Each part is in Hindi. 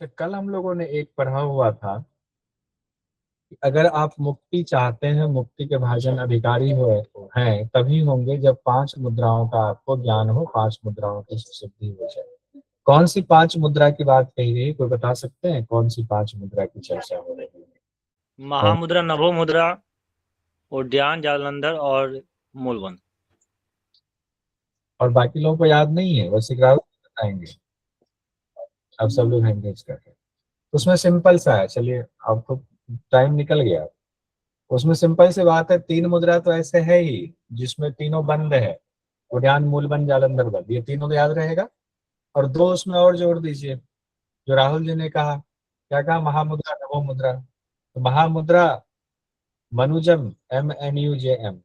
तो कल हम लोगों ने एक पढ़ा हुआ था कि अगर आप मुक्ति चाहते हैं, मुक्ति के भाजन अधिकारी हो हैं, तभी होंगे जब पांच मुद्राओं का आपको ज्ञान हो, पांच मुद्राओं की सिद्धि हो जाए। कौन सी पांच मुद्रा की बात कही गई, कोई बता सकते हैं? कौन सी पांच मुद्रा की चर्चा हो रही है? कौन? महामुद्रा, नभो मुद्रा, उद्यान जालंधर और मूलवन। और बाकी लोगों को याद नहीं है, वैसे राहुल बताएंगे। अब सब लोग एंगेज कर रहे हैं। उसमें सिंपल सा है, चलिए आपको टाइम निकल गया। उसमें सिंपल सी बात है, तीन मुद्रा तो ऐसे है ही जिसमें तीनों बंद है। उद्यान, मूलबंध, जालंधर बंद, ये तीनों तो याद रहेगा। और दो उसमें और जोड़ दीजिए, जो राहुल जी ने कहा। क्या कहा? महामुद्रा, नवो मुद्रा। तो महामुद्रा मनुजम, MNUJM।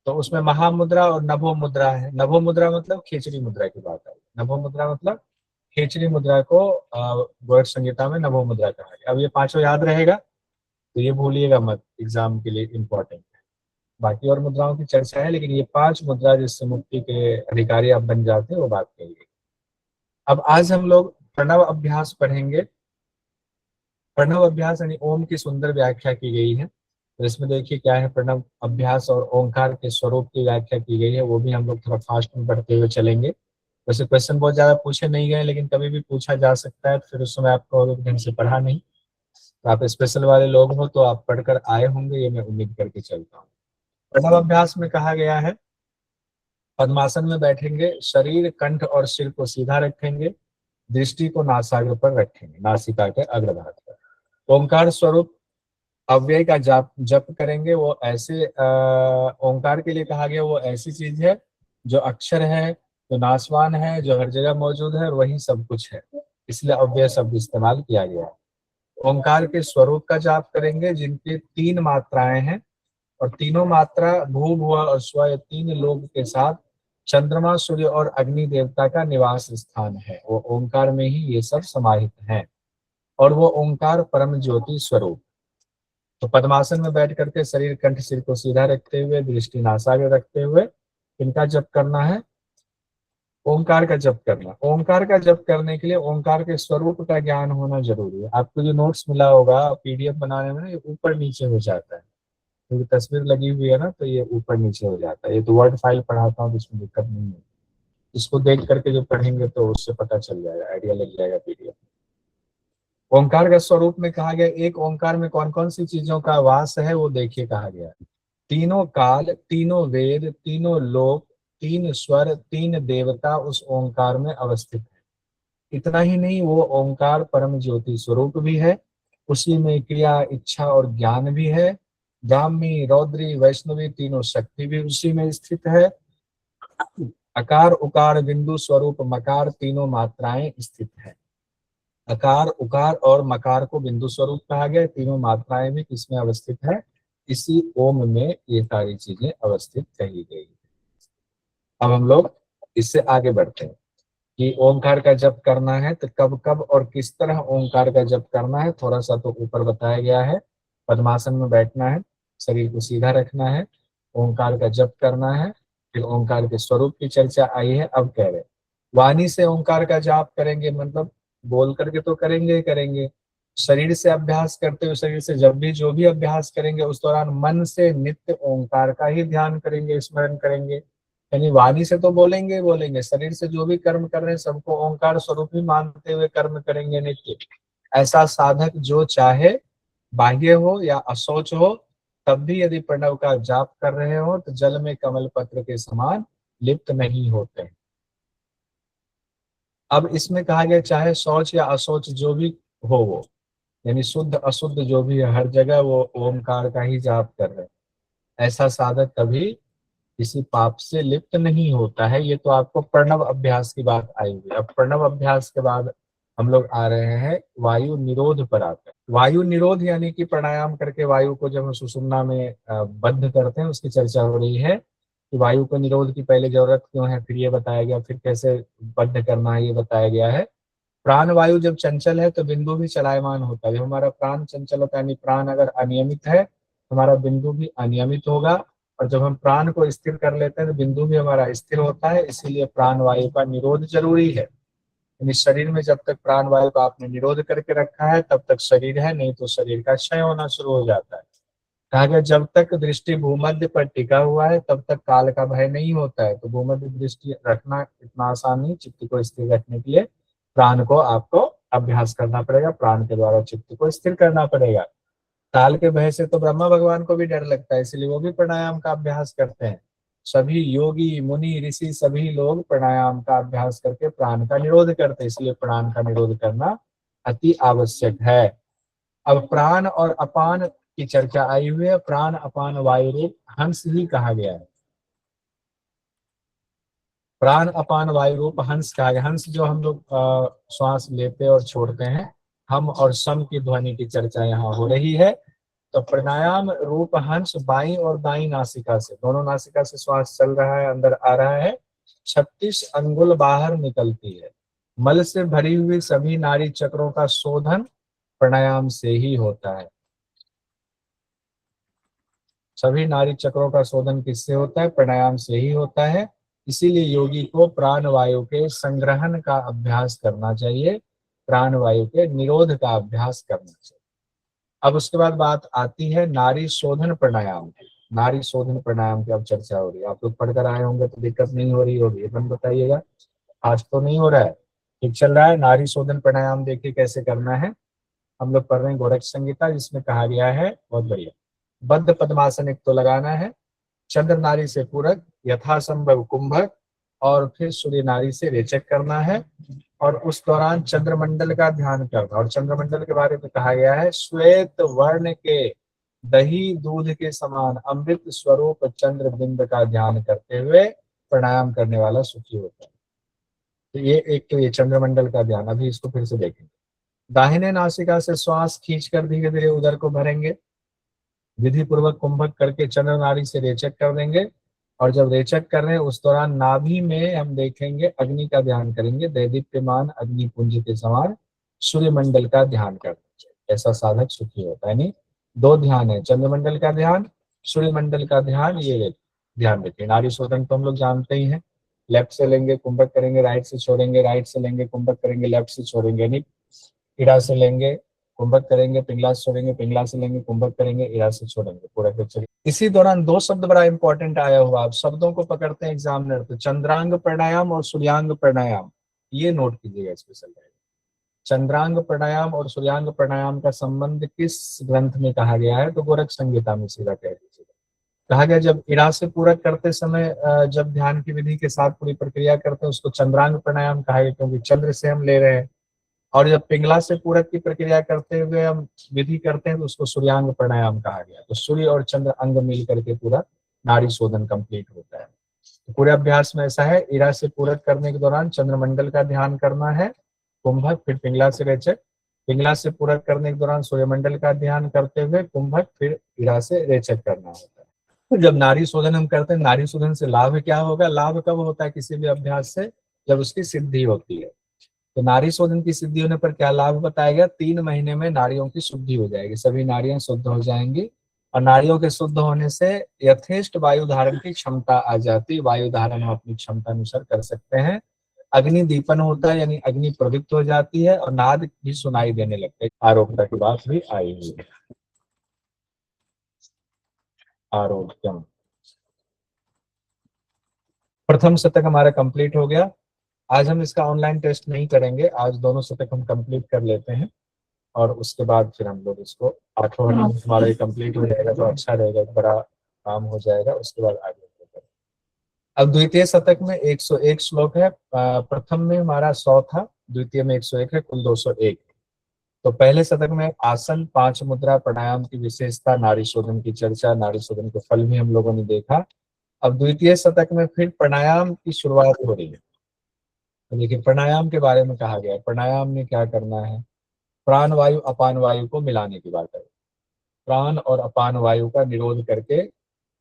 तो उसमें महामुद्रा और नभो मुद्रा है। नभो मुद्रा मतलब खेचरी मुद्रा की बात है। नभो मुद्रा मतलब खेचरी मुद्रा को वर्ग संहिता में नभो मुद्रा कहा गया। अब ये पांचों याद रहेगा, तो ये भूलिएगा मत, एग्जाम के लिए इंपॉर्टेंट है। बाकी और मुद्राओं की चर्चा है, लेकिन ये पांच मुद्रा जिससे मुक्ति के अधिकारी आप बन जाते हैं, वो बात कहिए। अब आज हम लोग प्रणव अभ्यास पढ़ेंगे। प्रणव अभ्यास यानी ओम की सुंदर व्याख्या की गई है। तो इसमें देखिए क्या है, प्रणव अभ्यास और ओंकार के स्वरूप की व्याख्या की गई है। वो भी हम लोग थोड़ा फास्ट में पढ़ते हुए चलेंगे। वैसे क्वेश्चन बहुत ज्यादा पूछे नहीं गए, लेकिन कभी भी पूछा जा सकता है, तो फिर उस समय आपको ढंग से पढ़ा नहीं। तो आप स्पेशल वाले लोग हो तो आप पढ़कर आए होंगे, ये मैं उम्मीद करके चलता हूँ। प्रणव अभ्यास में कहा गया है, पद्मासन में बैठेंगे, शरीर, कंठ और सिर को सीधा रखेंगे, दृष्टि को नासाग्र पर रखेंगे, नासिका के अग्रभाग पर। ओंकार स्वरूप अव्यय का जप जप करेंगे। वो ऐसे ओंकार के लिए कहा गया, वो ऐसी चीज है जो अक्षर है, जो नासवान है, जो हर जगह मौजूद है और वही सब कुछ है, इसलिए अव्यय शब्द इस्तेमाल किया गया है। ओंकार के स्वरूप का जाप करेंगे, जिनकी तीन मात्राएं हैं, और तीनों मात्रा भू, भुआ और स्व, ये तीन लोक के साथ चंद्रमा, सूर्य और अग्नि देवता का निवास स्थान है। वो ओंकार में ही ये सब समाहित हैं, और वो ओंकार परम ज्योति स्वरूप। तो पद्मासन में बैठ करके शरीर, कंठ, सिर को सीधा रखते हुए, दृष्टि नासाग्र रखते हुए इनका जप करना है। ओंकार का जप करना, ओंकार का जप करने के लिए ओंकार के स्वरूप का ज्ञान होना जरूरी है। आपको जो नोट्स मिला होगा PDF बनाने में ना, ये ऊपर नीचे हो जाता है, क्योंकि तस्वीर लगी हुई है ना, तो ये ऊपर नीचे हो जाता है। ये तो वर्ड फाइल पढ़ाता हूँ, तो इसमें दिक्कत नहीं है। इसको देख करके जो पढ़ेंगे तो उससे पता चल जाएगा, आइडिया लग जाएगा PDF। ओंकार का स्वरूप में कहा गया, एक ओंकार में कौन कौन सी चीजों का वास है, वो देखिए कहा गया। तीनों काल, तीनों वेद, तीनों लोक, तीन स्वर, तीन देवता उस ओंकार में अवस्थित है। इतना ही नहीं, वो ओंकार परम ज्योति स्वरूप भी है। उसी में क्रिया, इच्छा और ज्ञान भी है। ब्राह्मी, रौद्री, वैष्णवी तीनों शक्ति भी उसी में स्थित है। अकार, उकार, बिंदु स्वरूप मकार तीनों मात्राएं स्थित है। अकार, उकार और मकार को बिंदु स्वरूप कहा गया। तीनों मात्राएं भी किसमें अवस्थित है? इसी ओम में ये सारी चीजें अवस्थित कही गई। अब हम लोग इससे आगे बढ़ते हैं कि ओंकार का जप करना है तो कब कब और किस तरह ओंकार का जप करना है, थोड़ा सा तो ऊपर बताया गया है। पद्मासन में बैठना है, शरीर को सीधा रखना है, ओंकार का जप करना है। फिर ओंकार के स्वरूप की चर्चा आई है। अब कह रहे वाणी से ओंकार का जाप करेंगे, मतलब बोल करके तो करेंगे ही करेंगे। शरीर से अभ्यास करते हुए, शरीर से जब भी जो भी अभ्यास करेंगे उस दौरान मन से नित्य ओंकार का ही ध्यान करेंगे, स्मरण करेंगे। यानी वाणी से तो बोलेंगे ही बोलेंगे, शरीर से जो भी कर्म कर रहे हैं सबको ओंकार स्वरूप ही मानते हुए कर्म करेंगे नित्य। ऐसा साधक जो चाहे, बाह्य हो या अशौच हो, तब भी यदि प्रणव का जाप कर रहे हो तो जल में कमल पत्र के समान लिप्त नहीं होते हैं। अब इसमें कहा गया चाहे शौच या अशौच जो भी हो, वो यानी शुद्ध अशुद्ध जो भी है, हर जगह वो ओमकार का ही जाप कर रहे हैं। ऐसा साधक कभी किसी पाप से लिप्त नहीं होता है। ये तो आपको प्रणव अभ्यास की बात आई हुई। अब प्रणव अभ्यास के बाद हम लोग आ रहे हैं वायु निरोध पर आते हैं। वायु निरोध यानी कि प्राणायाम करके वायु को जब हम सुषुम्ना में बंद करते हैं, उसकी चर्चा हो रही है कि वायु को निरोध की पहले जरूरत क्यों है, फिर ये बताया गया, फिर कैसे बंद करना है ये बताया गया है। प्राण वायु जब चंचल है तो बिंदु भी चलायमान होता है। जब हमारा प्राण चंचल होता है, यानी प्राण अगर अनियमित है, हमारा बिंदु भी अनियमित होगा। और जब हम प्राण को स्थिर कर लेते हैं तो बिंदु भी हमारा स्थिर होता है। इसीलिए प्राण वायु का निरोध जरूरी है। यानी शरीर में जब तक प्राण वायु का आपने निरोध करके रखा है तब तक शरीर है, नहीं तो शरीर का क्षय होना शुरू हो जाता है। कहा गया जब तक दृष्टि भूमध्य पर टिका हुआ है तब तक काल का भय नहीं होता है। तो भूमध्य दृष्टि रखना इतना आसान नहीं, चित्त को स्थिर रखने के लिए प्राण को आपको अभ्यास करना पड़ेगा, प्राण के द्वारा चित्त को स्थिर करना पड़ेगा। काल के भय से तो ब्रह्मा भगवान को भी डर लगता है, इसलिए वो भी प्राणायाम का अभ्यास करते हैं। सभी योगी मुनि ऋषि सभी लोग प्राणायाम का अभ्यास करके प्राण का निरोध करते हैं, इसलिए प्राण का निरोध करना अति आवश्यक है। अब प्राण और अपान की चर्चा आई हुई है। प्राण अपान वायु रूप हंस ही कहा गया है। प्राण अपान वायु रूप हंस कहा गया। हंस जो हम लोग श्वास लेते और छोड़ते हैं, हम और सम की ध्वनि की चर्चा यहाँ हो रही है। तो प्राणायाम रूप हंस बाई और दाई नासिका से, दोनों नासिका से श्वास चल रहा है, अंदर आ रहा है, 36 अंगुल बाहर निकलती है। मल से भरी हुई सभी नाड़ी चक्रों का शोधन प्राणायाम से ही होता है। सभी नाड़ी चक्रों का शोधन किससे होता है? प्राणायाम से ही होता है। इसीलिए योगी को प्राण वायु के संग्रहण का अभ्यास करना चाहिए, प्राण वायु के निरोध का अभ्यास करना चाहिए। अब उसके बाद बात आती है नाड़ी शोधन प्राणायाम की। नाड़ी शोधन प्राणायाम की अब चर्चा हो रही है। आप लोग पढ़कर आए होंगे तो दिक्कत नहीं हो रही होगी, एकदम बताइएगा। आज तो नहीं हो रहा है, ठीक चल रहा है। नाड़ी शोधन प्राणायाम देखिए कैसे करना है। हम लोग पढ़ रहे हैं गोरख संहिता, जिसमें कहा गया है, बहुत बढ़िया, बद्ध पद्मासन एक तो लगाना है, चंद्र नारी से पूरक यथासंभव कुंभक, और फिर सूर्य नारी से रेचक करना है। और उस दौरान चंद्रमंडल का ध्यान करना। और चंद्रमंडल के बारे में कहा गया है, श्वेत वर्ण के दही दूध के समान अमृत स्वरूप चंद्र बिंब का ध्यान करते हुए प्राणायाम करने वाला सुखी होता है। तो ये एक तो ये चंद्रमंडल का ध्यान, अभी इसको फिर से देखेंगे। दाहिने नासिका से श्वास खींचकर धीरे धीरे उदर को भरेंगे, विधि पूर्वक कुंभक करके चंद्र नाड़ी से रेचक कर देंगे। और जब रेचक कर रहे हैं उस दौरान नाभि में हम देखेंगे अग्नि का ध्यान करेंगे, दैदीप्यमान अग्नि पुंज के समान सूर्यमंडल का ध्यान करना चाहिए। ऐसा साधक सुखी होता है। नहीं, दो ध्यान है, चंद्रमंडल का ध्यान, सूर्यमंडल का ध्यान। ये ध्यान रखिए। नाड़ी शोधन तो हम लोग जानते ही हैं, लेफ्ट से लेंगे कुंभक करेंगे, राइट से छोड़ेंगे, राइट से लेंगे कुंभक करेंगे, लेफ्ट से छोड़ेंगे। नहीं, इड़ा से लेंगे कुंभक करेंगे, पिंगला से छोड़ेंगे, पिंगला से लेंगे कुंभक करेंगे, इड़ा से छोड़ेंगे, पूरा पिक्चर। इसी दौरान दो शब्द बड़ा इंपॉर्टेंट आया हुआ, आप शब्दों को पकड़ते हैं एग्जामिनर, तो चंद्रांग प्राणायाम और सूर्यांग प्राणायाम, ये नोट कीजिएगा स्पेशल रहेगा। चंद्रांग प्राणायाम और सूर्यांग प्राणायाम का संबंध किस ग्रंथ में कहा गया है? तो गोरख संहिता में सीधा कह दीजिएगा। कहा गया जब इड़ा से पूरक करते समय जब ध्यान की विधि के साथ पूरी प्रक्रिया करते हैं उसको चंद्रांग प्राणायाम कहा गया, क्योंकि चंद्र से हम ले रहे हैं। और जब पिंगला से पूरक की प्रक्रिया करते हुए हम विधि करते हैं तो उसको सूर्यांग प्राणायाम कहा गया। तो सूर्य और चंद्र अंग मिल करके पूरा नाड़ी शोधन कंप्लीट होता है। तो पूरे अभ्यास में ऐसा है, इरा से पूरक करने के दौरान चंद्रमंडल का ध्यान करना है, कुंभक, फिर पिंगला से रेचक, पिंगला से पूरक करने के दौरान सूर्यमंडल का ध्यान करते हुए कुंभक, फिर इरा से रेचक करना होता है। तो जब नाड़ी शोधन हम करते हैं, नाड़ी शोधन से लाभ क्या होगा? लाभ कब होता है किसी भी अभ्यास से? जब उसकी सिद्धि होती है। तो नाड़ी शोधन की सिद्धि होने पर क्या लाभ बताया गया? 3 महीने में नाड़ियों की शुद्धि हो जाएगी, सभी नाड़ियां शुद्ध हो जाएंगी। और नाड़ियों के शुद्ध होने से यथेष्ट वायु धारण की क्षमता आ जाती। वायु धारण हम अपनी क्षमता अनुसार कर सकते हैं। अग्नि दीपन होता है, यानी अग्नि प्रदीप्त हो जाती है और नाद भी सुनाई देने लगते हैं। आरोग्यता की बात भी आई हुई है। आरोग्यम प्रथम शतक हमारा कंप्लीट हो गया। आज हम इसका ऑनलाइन टेस्ट नहीं करेंगे, आज दोनों शतक हम कंप्लीट कर लेते हैं और उसके बाद फिर हम लोग इसको 8वां हमारा कंप्लीट हो जाएगा तो अच्छा रहेगा, बड़ा काम हो जाएगा। उसके बाद आगे बढ़ेंगे। अब द्वितीय शतक में 101 श्लोक है। प्रथम में हमारा 100 था, द्वितीय में 101 है, कुल 201। तो पहले शतक में आसन, 5 मुद्रा, प्राणायाम की विशेषता, नाड़ी शोधन की चर्चा, नाड़ी शोधन के फल भी हम लोगों ने देखा। अब द्वितीय शतक में फिर प्राणायाम की शुरुआत हो रही है। तो देखिए प्राणायाम के बारे में कहा गया है। प्राणायाम में क्या करना है? प्राण वायु अपान वायु को मिलाने की बात है। प्राण और अपान वायु का निरोध करके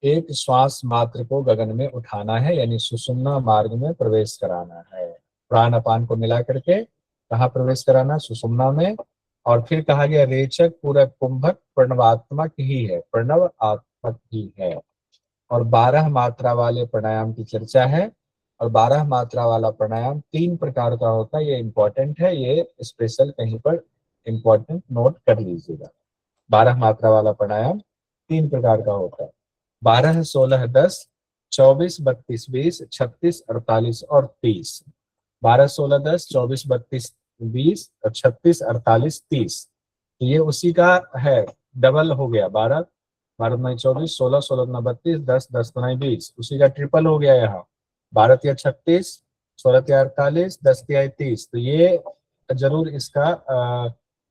एक श्वास मात्र को गगन में उठाना है, यानी सुषुम्ना मार्ग में प्रवेश कराना है। प्राण अपान को मिला करके कहाँ प्रवेश कराना? सुषुम्ना में। और फिर कहा गया रेचक पूरक कुंभक प्रणवात्मक ही है, प्रणव आत्मक ही है। और 12 मात्रा वाले प्राणायाम की चर्चा है। और 12 मात्रा वाला प्राणायाम 3 प्रकार का होता है। ये इंपॉर्टेंट है, ये स्पेशल कहीं पर इंपॉर्टेंट नोट कर लीजिएगा। 12 मात्रा वाला प्राणायाम 3 प्रकार का होता है। 12, 16, 10, 24, 32, 20, 36, 48 और 30। 12, 16, 10, 24, 32, 20 और 36, 48, 30। तो ये उसी का है, डबल हो गया। 12, 12 दूनी 24, 16, 16 दूना 32, 10, 10 दूनी 20, उसी का ट्रिपल हो गया यहाँ। 12 तिया 36, 16 तिया 48, 10 तिया 30। तो ये जरूर इसका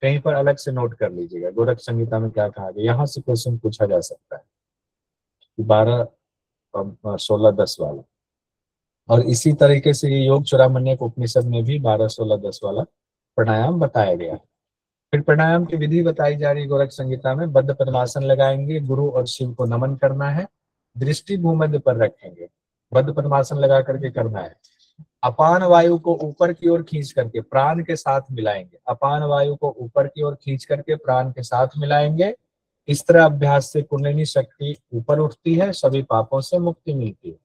कहीं पर अलग से नोट कर लीजिएगा, गोरख संहिता में क्या कहा गया। यहाँ से क्वेश्चन पूछा जा सकता है कि 12, 16, 10 वाला। और इसी तरीके से ये योग चूड़ामणि उपनिषद में भी 12, 16, 10 वाला प्राणायाम बताया गया है। फिर प्राणायाम की विधि बताई जा रही है गोरख संहिता में। बद्ध पद्मासन लगाएंगे, गुरु और शिव को नमन करना है, दृष्टि भूमध्य पर रखेंगे, बद्ध पद्मासन लगा करके करना है। अपान वायु को ऊपर की ओर खींच करके प्राण के साथ मिलाएंगे, अपान वायु को ऊपर की ओर खींच करके प्राण के साथ मिलाएंगे। इस तरह अभ्यास से कुंडलिनी शक्ति ऊपर उठती है, सभी पापों से मुक्ति मिलती है।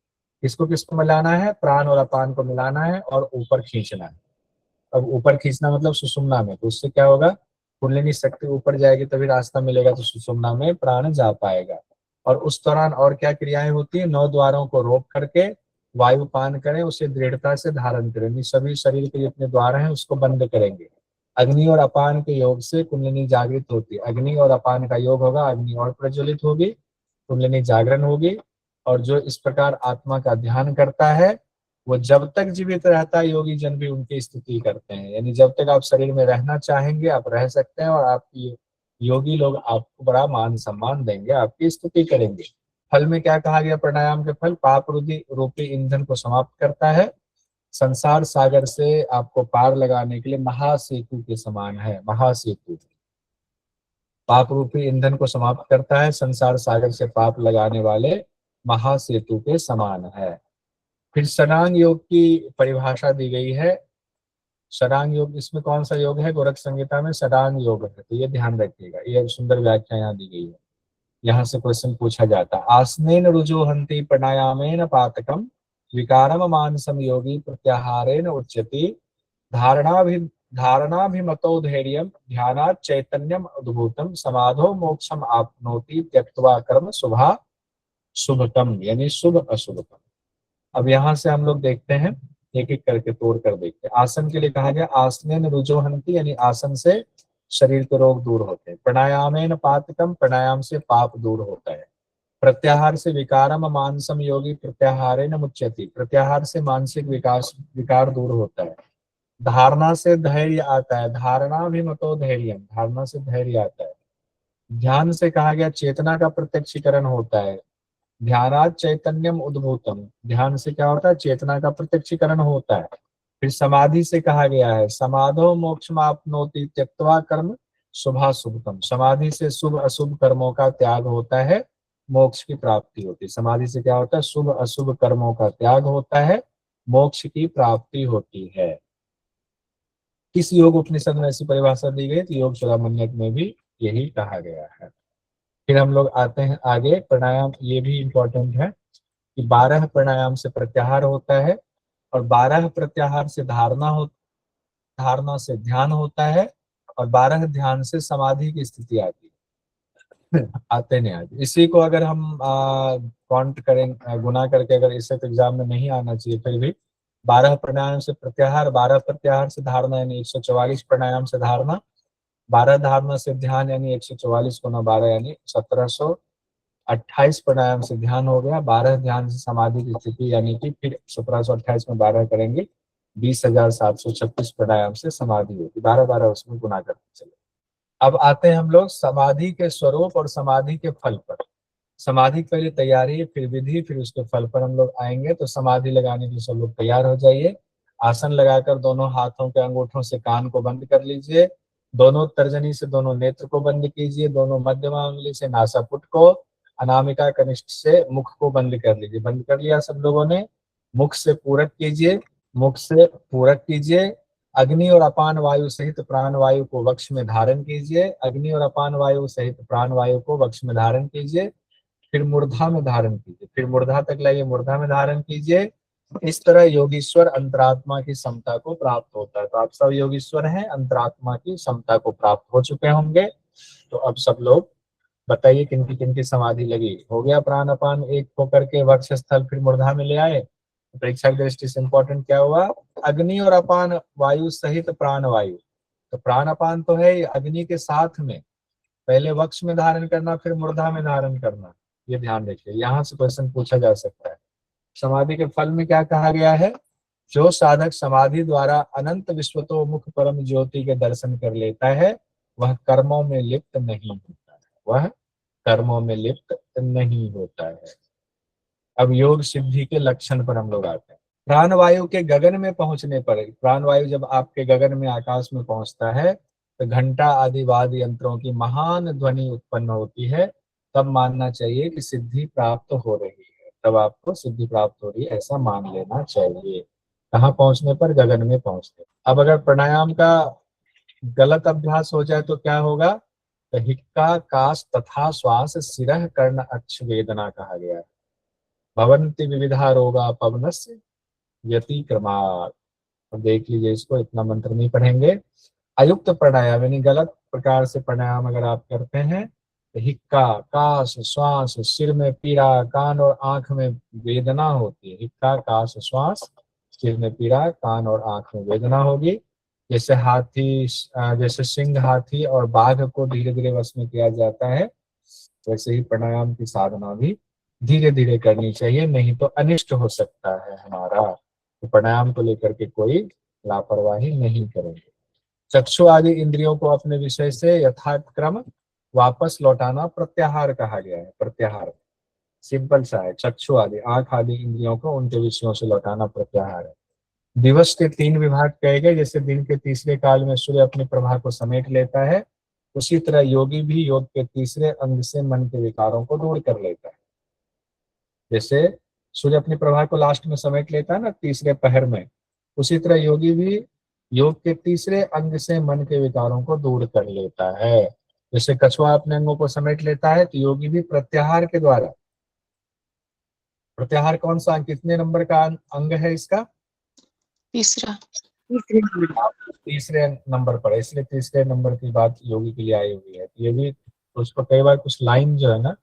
किसको किसको मिलाना है? प्राण और अपान को मिलाना है और ऊपर खींचना है। अब ऊपर खींचना मतलब सुषुम्ना में, तो उससे क्या होगा? कुंडलिनी शक्ति ऊपर जाएगी तभी रास्ता मिलेगा, तो सुषुम्ना में प्राण जा पाएगा। और उस दौरान और क्या क्रियाएं होती है? 9 द्वारों को रोक करके वायु पान करें, उसे दृढ़ता से धारण करें। सभी शरीर के जितने द्वार हैं उसको बंद करेंगे। अग्नि और अपान के योग से कुंडलिनी जागृत होती है। अग्नि और अपान का योग होगा, अग्नि और प्रज्वलित होगी, कुंडलिनी जागरण होगी। और जो इस प्रकार आत्मा का ध्यान करता है वो जब तक जीवित रहता है, योगी जन भी उनकी स्तुति करते हैं। यानी जब तक आप शरीर में रहना चाहेंगे आप रह सकते हैं, और आपकी योगी लोग आपको बड़ा मान सम्मान देंगे, आपकी स्तुति करेंगे। फल में क्या कहा गया? प्राणायाम के फल पाप रूपी ईंधन को समाप्त करता है, संसार सागर से आपको पार लगाने के लिए महासेतु के समान है। महासेतु पाप रूपी ईंधन को समाप्त करता है, संसार सागर से पाप लगाने वाले महासेतु के समान है। फिर षडांग योग की परिभाषा दी गई है। षडांग योग, इसमें कौन सा योग है? गोरख संहिता में षडांग योग है, तो ये ध्यान रखिएगा। ये सुंदर व्याख्या यहाँ दी गई है, यहाँ से क्वेश्चन पूछा जाता है। आसनेन रुजुहन्ति प्राणायामेन पातकम विकारम मानसम योगी प्रत्याहारेण उच्यति धारणाभि धारणाभिमतो धैर्यम ध्यानात् चैतन्यम उद्भूतम समाधो मोक्षम आपनोति त्यक्त्वा कर्म शुभा शुभकम, यानी शुभ अशुभकम। अब यहाँ से हम लोग देखते हैं, एक एक करके तोड़ कर देखते हैं। आसन के लिए कहा गया आसनेन रुजोहन्ति, यानी आसन से शरीर के रोग दूर होते हैं। प्राणायामेन पातकम, प्राणायाम से पाप दूर होता है। प्रत्याहार से विकारम मानसम योगी प्रत्याहारेण मुच्यति, प्रत्याहार से मानसिक विकास विकार दूर होता है। धारणा से धैर्य आता है, धारणा भी मतो धैर्य, धारणा से धैर्य आता है। ध्यान से कहा गया चेतना का प्रत्यक्षीकरण होता है। ध्यानात् चैतन्यम उद्भूतम, ध्यान से क्या होता है? चेतना का प्रत्यक्षीकरण होता है। फिर समाधि से कहा गया है समाधो मोक्षमाप्नोति त्यक्त्वा कर्म शुभाशुभतम, समाधि से शुभ अशुभ कर्मों का त्याग होता है, मोक्ष की प्राप्ति होती है। समाधि से क्या होता है? शुभ अशुभ कर्मों का त्याग होता है, मोक्ष की प्राप्ति होती है। किस योग उपनिषद में ऐसी परिभाषा दी गई? तो योग चूड़ामणि में भी यही कहा गया है। फिर हम लोग आते हैं आगे। प्राणायाम ये भी इंपॉर्टेंट है कि 12 प्राणायाम से प्रत्याहार होता है और 12 प्रत्याहार से धारणा से ध्यान होता है और 12 ध्यान से समाधि की स्थिति आती है। आते नहीं आते, इसी को अगर हम काउंट करें, गुना करके, अगर इसे तो एग्जाम में नहीं आना चाहिए, फिर भी 12 प्राणायाम से प्रत्याहार, 12 प्रत्याहार से धारणा, यानी 144 प्राणायाम से धारणा, 12 धारणा से ध्यान, यानी 144 गुना 12 यानी 1728 प्राणायाम से ध्यान हो गया। 12 ध्यान से समाधि की स्थिति, यानी कि फिर 1728 में 12 करेंगे, 20,736 प्राणायाम से समाधि होगी। 12 12 उसमें गुना करते चले। अब आते हैं हम लोग समाधि के स्वरूप और समाधि के फल पर। समाधि के लिए तैयारी, फिर विधि, फिर उसके फल पर हम लोग आएंगे। तो समाधि लगाने के लिए सब लोग तैयार हो जाइए। आसन लगाकर दोनों हाथों के अंगूठों से कान को बंद कर लीजिए, दोनों तर्जनी से दोनों नेत्र को बंद कीजिए, दोनों मध्यमा अंगुली से नासापुट को, अनामिका कनिष्ठ से मुख को बंद कर लीजिए। बंद कर लिया सब लोगों ने? मुख से पूरक कीजिए, मुख से पूरक कीजिए। अग्नि और अपान वायु सहित प्राण वायु को वक्ष में धारण कीजिए, अग्नि और अपान वायु सहित प्राण वायु को वक्ष में धारण कीजिए। फिर मूर्धा में धारण कीजिए, फिर मूर्धा तक लाइए, मूर्धा में धारण कीजिए। इस तरह योगीश्वर अंतरात्मा की समता को प्राप्त होता है। तो आप सब योगीश्वर हैं, अंतरात्मा की समता को प्राप्त हो चुके होंगे। तो अब सब लोग बताइए किनकी किनकी समाधि लगी। हो गया प्राण अपान एक होकर के वक्ष स्थल फिर मूर्धा में ले आए। परीक्षा की दृष्टि से इंपॉर्टेंट क्या हुआ, अग्नि और अपान वायु सहित प्राण वायु। तो प्राण अपान तो है अग्नि के साथ में, पहले वक्ष में धारण करना फिर मूर्धा में धारण करना, ये ध्यान रखिए, यहाँ से क्वेश्चन पूछा जा सकता है। समाधि के फल में क्या कहा गया है, जो साधक समाधि द्वारा अनंत विश्वतोमुख परम ज्योति के दर्शन कर लेता है वह कर्मों में लिप्त नहीं होता है, वह कर्मों में लिप्त नहीं होता है। अब योग सिद्धि के लक्षण पर हम लोग आते हैं। प्राणवायु के गगन में पहुंचने पर, प्राणवायु जब आपके गगन में आकाश में पहुंचता है तो घंटा आदि वाद्य यंत्रों की महान ध्वनि उत्पन्न होती है, तब मानना चाहिए कि सिद्धि प्राप्त हो रही है, तब आपको सिद्धि प्राप्त हो रही है ऐसा मान लेना चाहिए। कहाँ पहुंचने पर, गगन में पहुंचते। अब अगर प्राणायाम का गलत अभ्यास हो जाए तो क्या होगा, तो हिक्का काश तथा श्वास सिरह कर्ण अक्ष वेदना कहा गया है। भवन्ति विविधा रोगा पवनस्य व्यतिक्रमात्। अब देख लीजिए इसको, इतना मंत्र नहीं पढ़ेंगे। अयुक्त प्राणायाम यानी गलत प्रकार से प्राणायाम अगर आप करते हैं तो हिक्का काश श्वास, सिर में पीड़ा, कान और आंख में वेदना होती है। हिक्का काश श्वास, सिर में पीड़ा, कान और आंख में वेदना होगी। जैसे हाथी, जैसे सिंह हाथी और बाघ को धीरे धीरे वश में किया जाता है, वैसे ही प्राणायाम की साधना भी धीरे धीरे करनी चाहिए, नहीं तो अनिष्ट हो सकता है हमारा। तो प्राणायाम को लेकर के कोई लापरवाही नहीं करेंगे। चक्षु आदि इंद्रियों को अपने विषय से यथाक्रम वापस लौटाना प्रत्याहार कहा गया है। प्रत्याहार सिंपल सा है, चक्षु आदि आंख आदि इंद्रियों को उनके विषयों से लौटाना प्रत्याहार है। दिवस के 3 विभाग कहे गए, जैसे दिन के तीसरे काल में सूर्य अपनी प्रभा को समेट लेता है, उसी तरह योगी भी योग के तीसरे अंग से मन के विकारों को दूर कर लेता है। जैसे सूर्य अपनी प्रभा को लास्ट में समेट लेता है ना तीसरे पहर में, उसी तरह योगी भी योग के तीसरे अंग से मन के विकारों को दूर कर लेता है। जैसे कछुआ अपने अंगों को समेट लेता है, तो योगी भी प्रत्याहार के द्वारा, प्रत्याहार कौन सा कितने नंबर का अंग है इसका, तीसरा। तीसरे नंबर पर, इसलिए तीसरे नंबर की बात योगी के लिए आई हुई है। ये भी उसको कई बार कुछ लाइन जो है ना,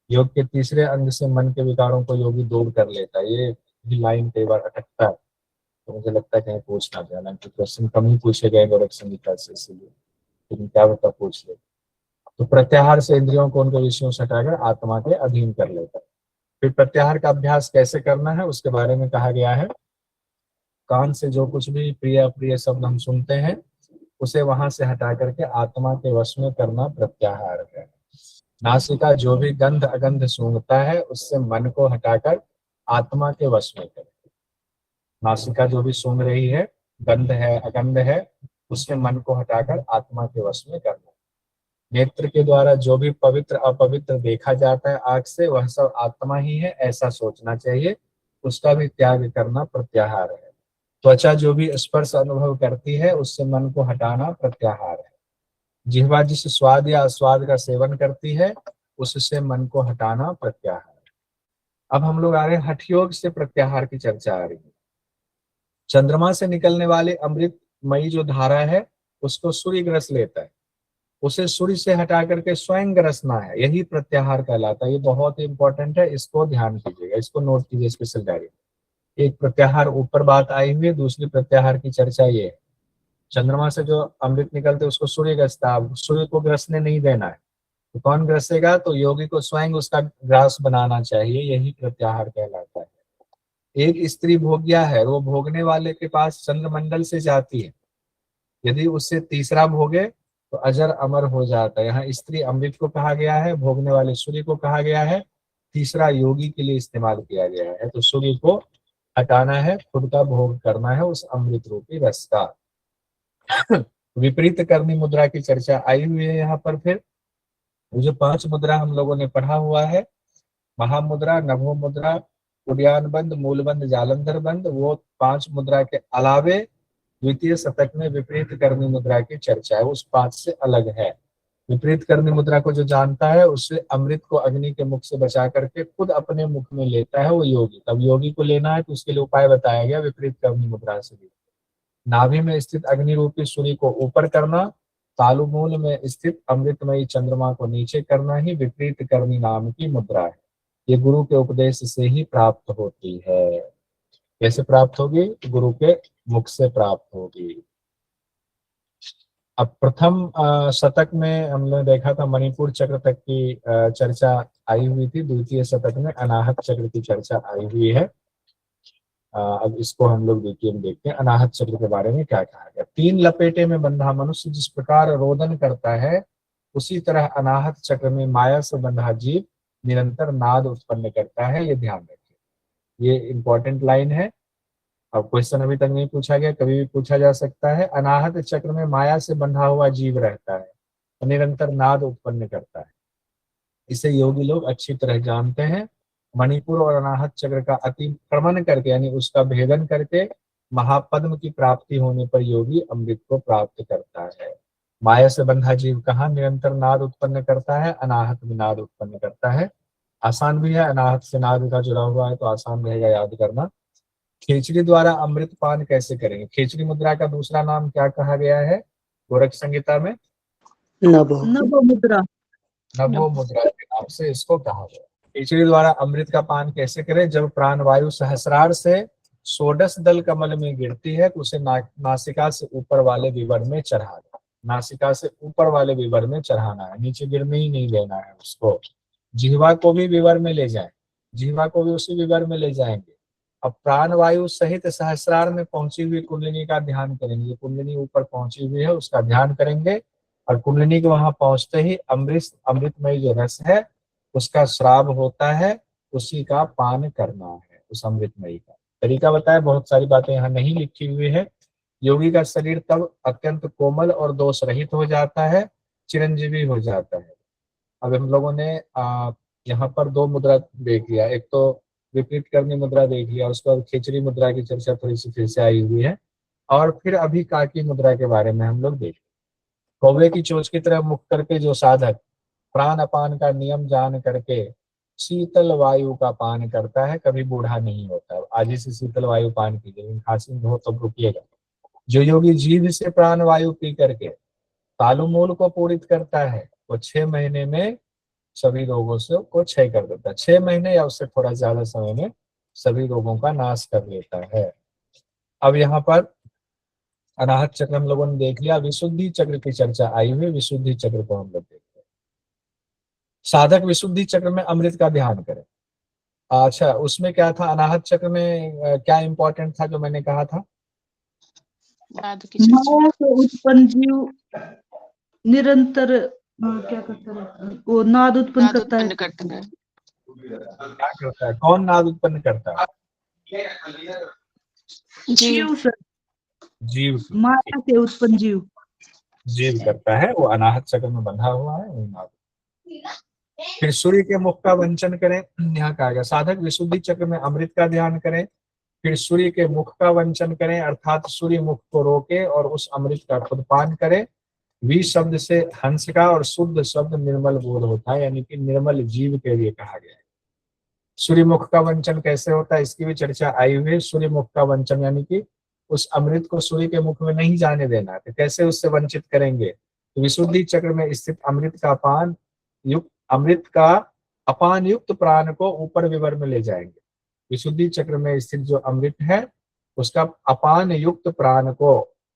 योग के तीसरे अंग से मन के विकारों को योगी दूर कर लेता है, ये भी लाइन कई बार अटकता है। तो मुझे लगता है कहीं पूछना था, हालांकि क्वेश्चन कम ही पूछे गए गोरख संहिता से, इसलिए लेकिन क्या बता पूछ ले। तो प्रत्याहार से इंद्रियों को उनके विषयों से हटाकर आत्मा के अधीन कर लेता है। फिर प्रत्याहार का अभ्यास कैसे करना है उसके बारे में कहा गया है। कान से जो कुछ भी प्रिय अप्रिय शब्द हम सुनते हैं उसे वहां से हटा करके आत्मा के वश में करना प्रत्याहार है। नासिका जो भी गंध अगंध सूंघता है उससे मन को हटाकर आत्मा के वश में करें। नासिका जो भी सूंघ रही है, गंध है अगंध है, उससे मन को हटाकर आत्मा के वश में करना। नेत्र के द्वारा जो भी पवित्र अपवित्र देखा जाता है आंख से, वह सब आत्मा ही है ऐसा सोचना चाहिए, उसका भी त्याग करना प्रत्याहार है। त्वचा जो भी स्पर्श अनुभव करती है उससे मन को हटाना प्रत्याहार है। जिह्वा जिस स्वाद या अस्वाद का सेवन करती है उससे मन को हटाना प्रत्याहार है। अब हम लोग आ रहे हैं हठ योग से प्रत्याहार की चर्चा आ रही है। चंद्रमा से निकलने वाले अमृतमयी जो धारा है उसको सूर्य ग्रस लेता है, उसे सूर्य से हटा करके स्वयं ग्रसना है, यही प्रत्याहार कहलाता है। ये बहुत ही इंपॉर्टेंट है, इसको ध्यान कीजिएगा, इसको नोट कीजिए स्पेशल डायरी। एक प्रत्याहार ऊपर बात आई हुई है, दूसरी प्रत्याहार की चर्चा ये है। चंद्रमा से जो अमृत निकलते उसको सूर्य ग्रसता है, सूर्य को ग्रसने नहीं देना है, तो कौन ग्रसेगा, तो योगी को स्वयं उसका ग्रास बनाना चाहिए, यही प्रत्याहार कहलाता है। एक स्त्री भोग्या है, वो भोगने वाले के पास चंद्रमंडल से जाती है, यदि उससे तीसरा भोगे तो अजर अमर हो जाता है। यहाँ स्त्री अमृत को कहा गया है, भोगने वाले सूर्य को कहा गया है, तीसरा योगी के लिए इस्तेमाल किया गया है। तो सूर्य को हटाना है, खुद का भोग करना है उस अमृत रूपी रस का। विपरीत करनी मुद्रा की चर्चा आई हुई है यहाँ पर। फिर जो 5 मुद्रा हम लोगों ने पढ़ा हुआ है, महामुद्रा, नभो मुद्रा, उड्यान बंद, मूल बंद, जालंधर बंद, वो 5 मुद्रा के अलावे द्वितीय शतक में विपरीत करनी मुद्रा की चर्चा है, उस 5 से अलग है। विपरीत करनी मुद्रा को जो जानता है उससे अमृत को अग्नि के मुख से बचा करके खुद अपने मुख में लेता है वो योगी। तब योगी को लेना है तो उसके लिए उपाय बताया गया विपरीत करनी मुद्रा से भी। नाभि में स्थित अग्नि रूपी सूर्य को ऊपर करना, तालु मूल में स्थित अमृतमयी चंद्रमा को नीचे करना ही विपरीत करनी नाम की मुद्रा है। ये गुरु के उपदेश से ही प्राप्त होती है। कैसे प्राप्त होगी? गुरु के मुख से प्राप्त होगी। अब प्रथम शतक में हमने देखा था मणिपुर चक्र तक की चर्चा आई हुई थी। द्वितीय शतक में अनाहत चक्र की चर्चा आई हुई है। अब इसको हम लोग द्वितीय में देखते हैं अनाहत चक्र के बारे में क्या कहा गया। तीन लपेटे में बंधा मनुष्य जिस प्रकार रोदन करता है, उसी तरह अनाहत चक्र में माया से बंधा जीव निरंतर नाद उत्पन्न करता है। ये ध्यान रखिए, ये इंपॉर्टेंट लाइन है। अब क्वेश्चन अभी तक नहीं पूछा गया, कभी भी पूछा जा सकता है। अनाहत चक्र में माया से बंधा हुआ जीव रहता है, निरंतर नाद उत्पन्न करता है। इसे योगी लोग अच्छी तरह जानते हैं। मणिपुर और अनाहत चक्र का अतिक्रमण करके यानी उसका भेदन करके महापद्म की प्राप्ति होने पर योगी अमृत को प्राप्त करता है। माया से बंधा जीव कहाँ निरंतर नाद उत्पन्न करता है? अनाहत में नाद उत्पन्न करता है। आसान भी है, अनाहत से नाद का जुड़ा हुआ है तो आसान रहेगा याद करना। खिचड़ी द्वारा अमृत पान कैसे करेंगे? खिचड़ी मुद्रा का दूसरा नाम क्या कहा गया है गोरख संहिता में? नभो मुद्रा। नभो मुद्रा के नाम से इसको कहा गया। खिचड़ी द्वारा अमृत का पान कैसे करें? जब प्राण वायु सहस्रार से षोडश दल कमल में गिरती है तो उसे नासिका से ऊपर वाले विवर में चढ़ाना। नासिका से ऊपर वाले विवर में चढ़ाना है, नीचे गिरने ही नहीं देना है उसको। जिह्वा को भी विवर में ले जाए, जिह्वा को भी उसी विवर में ले जाएंगे। अब प्राण वायु सहित सहस्रार में पहुंची हुई कुंडलिनी का ध्यान करेंगे। कुंडलिनी ऊपर पहुंची हुई है उसका ध्यान करेंगे और कुंडलिनी के वहां पहुंचते ही अमृतमय जो रस है उसका श्राव होता है, उसी का पान करना है। उस अमृतमयी का तरीका बताया, बहुत सारी बातें यहाँ नहीं लिखी हुई है। योगी का शरीर तब अत्यंत कोमल और दोष रहित हो जाता है, चिरंजीवी हो जाता है। अब हम लोगों ने यहाँ पर दो मुद्रा देख लिया, एक तो विपरीत करनी मुद्रा देख लिया, उसके बाद खिचड़ी मुद्रा की चर्चा थोड़ी सी फिर से आई हुई है, और फिर अभी काकी मुद्रा के बारे में हम लोग देख। कौवे की चोंच की तरह मुख करके जो साधक प्राण अपान का नियम जान करके शीतल वायु का पान करता है कभी बूढ़ा नहीं होता। आज ही से शीतल वायु पान कीजिए, खांसी में हो तब रुकिएगा। जो योगी जीभ से प्राण वायु पी करके तालु मूल को पूरित करता है वो 6 महीने में सभी रोगों से को क्षय कर देता है। 6 महीने या उससे थोड़ा ज्यादा समय में सभी रोगों का नाश कर लेता है। अब यहाँ पर अनाहत चक्र हम लोगों ने देख लिया, विशुद्धि चक्र की चर्चा आई हुई। विशुद्धि चक्र को हम लोग देखते हैं। साधक विशुद्धि चक्र में अमृत का ध्यान करें। अच्छा, उसमें क्या था? अनाहत चक्र में क्या इंपॉर्टेंट था जो मैंने कहा था? नाद की चर्चा। माया से उत्पन्न जीव निरंतर क्या करता है? वो नाद उत्पन्न नाद करता है। उत्पन्न करता है। क्या करता है? कौन नाद उत्पन्न करता है? जीव। जीव। माया से उत्पन्न जीव जीव करता है, वो अनाहत चक्र में बंधा हुआ है, वो नाद। फिर सूर्य के मुख का वंचन करें। यहाँ कहा गया साधक विशुद्धि चक्र में अमृत का ध्यान करें, फिर सूर्य के मुख का वंचन करें, अर्थात सूर्य मुख को रोके और उस अमृत का खुद पान करें। वी शब्द से हंस का और शुद्ध शब्द निर्मल बोध होता है, यानी कि निर्मल जीव के लिए कहा गया है। सूर्य मुख का वंचन कैसे होता है इसकी भी चर्चा आई हुई है। सूर्य मुख का वंचन यानी कि उस अमृत को सूर्य के मुख में नहीं जाने देना है। तो कैसे उससे वंचित करेंगे? तो विशुद्धि चक्र में स्थित अमृत का अपान युक्त प्राण को ऊपर विवर में ले जाएंगे। विशुद्धि चक्र में स्थित जो अमृत है उसका अपान युक्त प्राण को,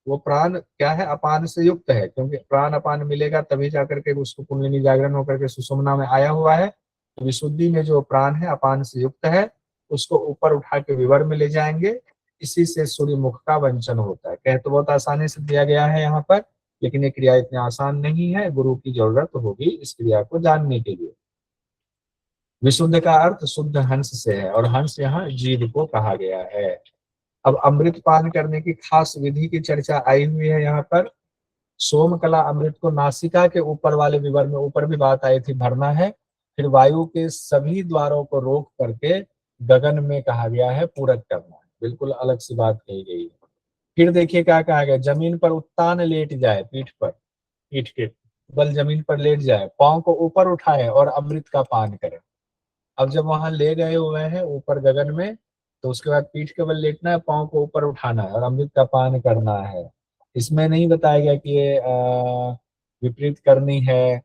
वो प्राण क्या है? अपान से युक्त है, क्योंकि प्राण अपान मिलेगा तभी जाकर के उसको कुंडलिनी जागरण होकर के सुषुम्ना में आया हुआ है। तो विशुद्धि में जो प्राण है अपान से युक्त है उसको ऊपर उठा के विवर में ले जाएंगे। इसी से सूर्य मुख का वंचन होता है। कह तो बहुत आसानी से दिया गया है यहाँ पर, लेकिन ये क्रिया इतनी आसान नहीं है, गुरु की जरूरत होगी इस क्रिया को जानने के लिए। विशुद्ध का अर्थ शुद्ध हंस से है और हंस यहाँ जीव को कहा गया है। अब अमृत पान करने की खास विधि की चर्चा आई हुई है यहाँ पर। सोमकला अमृत को नासिका के ऊपर वाले विवर में, ऊपर भी बात आई थी, भरना है। फिर वायु के सभी द्वारों को रोक करके गगन में कहा गया है पूरक करना है। बिल्कुल अलग सी बात कही गई है। फिर देखिए क्या कहा गया, जमीन पर उत्तान लेट जाए, पीठ पर, पीठ के बल जमीन पर लेट जाए, पाँव को ऊपर उठाए और अमृत का पान करे। अब जब वहां ले गए हुए हैं ऊपर गगन में, तो उसके बाद पीठ के बल लेटना है, पाँव को ऊपर उठाना है और अमृत का पान करना है। इसमें नहीं बताया गया कि ये विपरीत करनी है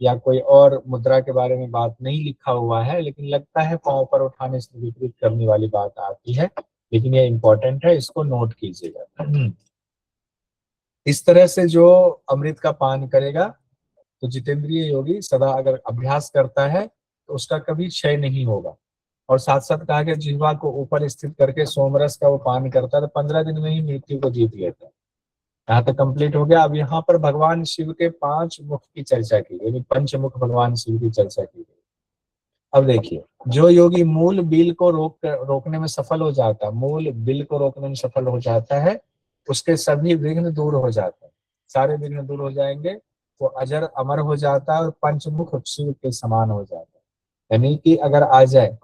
या कोई और मुद्रा के बारे में बात नहीं लिखा हुआ है, लेकिन लगता है पाँव पर उठाने से विपरीत करने वाली बात आती है, लेकिन ये इंपॉर्टेंट है, इसको नोट कीजिएगा। इस तरह से जो अमृत का पान करेगा, तो जितेंद्रिय योगी सदा अगर अभ्यास करता है तो उसका कभी क्षय नहीं होगा। और साथ साथ कहा गया जिह्वा को ऊपर स्थित करके सोमरस का वो पान करता है तो 15 दिन में ही मृत्यु को जीत लेता है। यहाँ तक कंप्लीट हो गया। अब यहाँ पर भगवान शिव के 5 मुख की चर्चा की, यानी पंचमुख भगवान शिव की चर्चा की गई। अब देखिए, जो योगी मूल बिल को रोकने में सफल हो जाता है, मूल बिल को रोकने में सफल हो जाता है, उसके सभी विघ्न दूर हो जाते हैं, सारे विघ्न दूर हो जाएंगे, वो अजर अमर हो जाता है और पंचमुख शिव के समान हो जाता है। यानी कि अगर आ जाए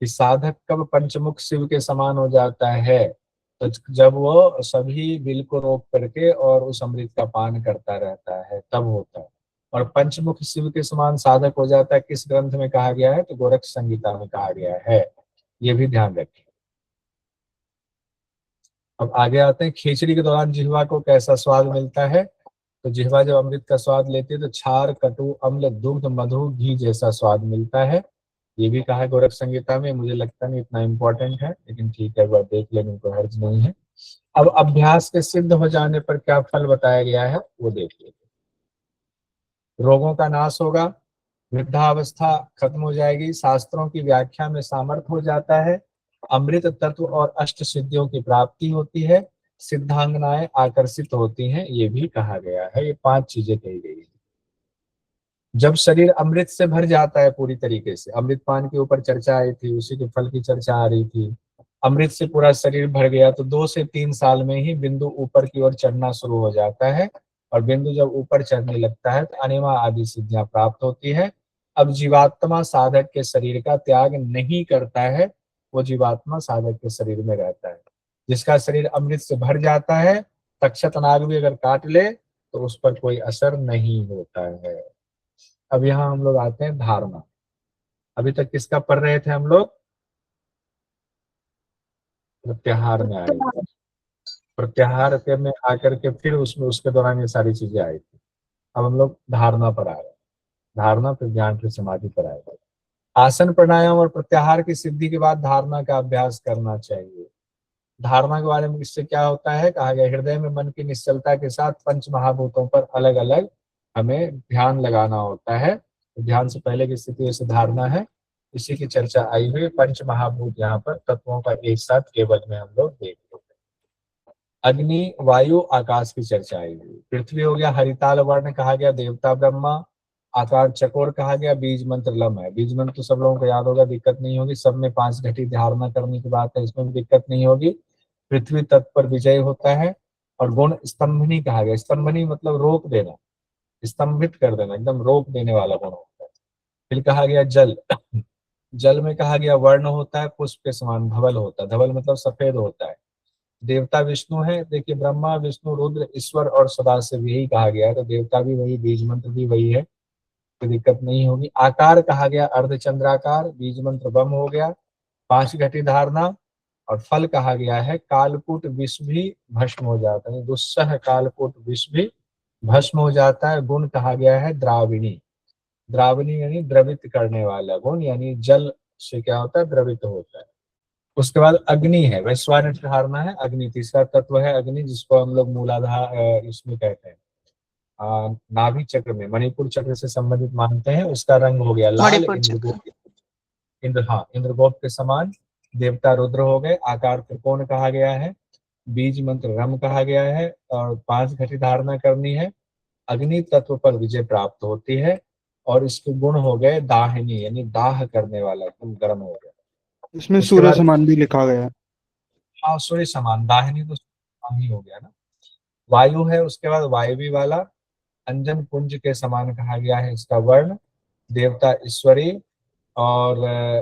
कि साधक कब पंचमुख शिव के समान हो जाता है, तो जब वो सभी बिल को रोक करके और उस अमृत का पान करता रहता है, तब होता है। और पंचमुख शिव के समान साधक हो जाता है, किस ग्रंथ में कहा गया है? तो गोरख संहिता में कहा गया है, ये भी ध्यान रखिए। अब आगे आते हैं, खिचड़ी के दौरान जिह्वा को कैसा स्वाद मिलता है? तो जिह्वा जब अमृत का स्वाद लेती है तो छार, कटु, अम्ल, दुग्ध, मधु, घी जैसा स्वाद मिलता है। ये भी कहा है गोरख संहिता में, मुझे लगता नहीं इतना इंपॉर्टेंट है, लेकिन ठीक है, वह देख लेने को हर्ज नहीं है। अब अभ्यास के सिद्ध हो जाने पर क्या फल बताया गया है वो देखिए। रोगों का नाश होगा, वृद्धावस्था खत्म हो जाएगी, शास्त्रों की व्याख्या में सामर्थ्य हो जाता है, अमृत तत्व और अष्ट सिद्धियों की प्राप्ति होती है, सिद्धांगनाएं आकर्षित होती हैं, ये भी कहा गया है। ये 5 चीजें कही गई है। जब शरीर अमृत से भर जाता है पूरी तरीके से, अमृत पान के ऊपर चर्चा आई थी, उसी के फल की चर्चा आ रही थी, अमृत से पूरा शरीर भर गया तो 2 से 3 साल में ही बिंदु ऊपर की ओर चढ़ना शुरू हो जाता है। और बिंदु जब ऊपर चढ़ने लगता है तो अनिमा आदि सिद्धियां प्राप्त होती है। अब जीवात्मा साधक के शरीर का त्याग नहीं करता है, वो जीवात्मा साधक के शरीर में रहता है। जिसका शरीर अमृत से भर जाता है, तक्षक नाग भी अगर काट ले तो उस पर कोई असर नहीं होता है। अब यहाँ हम लोग आते हैं धारणा। अभी तक किसका पढ़ रहे थे हम लोग? प्रत्याहार में आए थे। प्रत्याहार के में आकर के फिर उसमें उसके दौरान ये सारी चीजें आई थी। अब हम लोग धारणा पर आ रहे हैं। धारणा फिर ज्ञान फिर समाधि पर आएगा। आसन, प्राणायाम और प्रत्याहार की सिद्धि के बाद धारणा का अभ्यास करना चाहिए। धारणा के बारे में इससे क्या होता है? कहा गया हृदय में मन की निश्चलता के साथ पंच महाभूतों पर अलग अलग हमें ध्यान लगाना होता है। तो ध्यान से पहले की स्थिति से धारणा है, इसी की चर्चा आई हुई। पंच महाभूत यहाँ पर तत्वों का एक साथ केवल में हम लोग देख लेते हैं। अग्नि, वायु, आकाश की चर्चा आई हुई। पृथ्वी हो गया हरिताल वर्ण, कहा गया देवता ब्रह्मा। आकार चकोर कहा गया, बीज मंत्र लम है। बीज मंत्र तो सब लोगों को याद होगा, दिक्कत नहीं होगी। सब में 5 घटी धारणा करने की बात है, इसमें भी दिक्कत नहीं होगी। पृथ्वी तत्व पर विजय होता है। और गुण स्तंभनी कहा गया, स्तंभनी मतलब रोक देना, स्तंभित कर देना, एकदम रोक देने वाला गुण होता है। फिर कहा गया जल। जल में कहा गया वर्ण होता है, पुष्प के समान धवल होता है, धवल मतलब सफेद होता है। देवता विष्णु है, देखिए ब्रह्मा, विष्णु, रुद्र, ईश्वर और सदाशिव, यही कहा गया है। तो देवता भी वही, बीज मंत्र भी वही है, कोई दिक्कत नहीं होगी। आकार कहा गया अर्धचंद्राकार, बीज मंत्र बम हो गया। 5 घटी धारणा। और फल कहा गया है कालकूट विष भी भस्म हो जाता है, दुस्सह कालकूट विष भी भस्म हो जाता है। गुण कहा गया है द्राविणी। द्राविणी यानी द्रवित करने वाला गुण, यानी जल से क्या होता है? द्रवित होता है। उसके बाद अग्नि है, वैश्वानर धारणा है। अग्नि तीसरा तत्व है, अग्नि, जिसको हम लोग मूलाधार इसमें कहते हैं, नाभि चक्र में, मणिपुर चक्र से संबंधित मानते हैं। उसका रंग हो गया लाल, मणिपुर चक्र। इंद्रगोप के समान। देवता रुद्र हो गए। आकार त्रिकोण कहा गया है। बीज मंत्र रम कहा गया है। और 5 घटी धारणा करनी है। अग्नि तत्व पर विजय प्राप्त होती है। और इसके गुण हो गए दाहिनी, यानी दाह करने वाला, एकदम गर्म हो गया। इसमें उसके सूर्य बाद समान भी लिखा गया है। हाँ, सूर्य समान, दाहिनी तो समान ही हो गया ना। वायु है, उसके बाद वायवी वाला, अंजन पुंज के समान कहा गया है इसका वर्ण। देवता ईश्वरी। और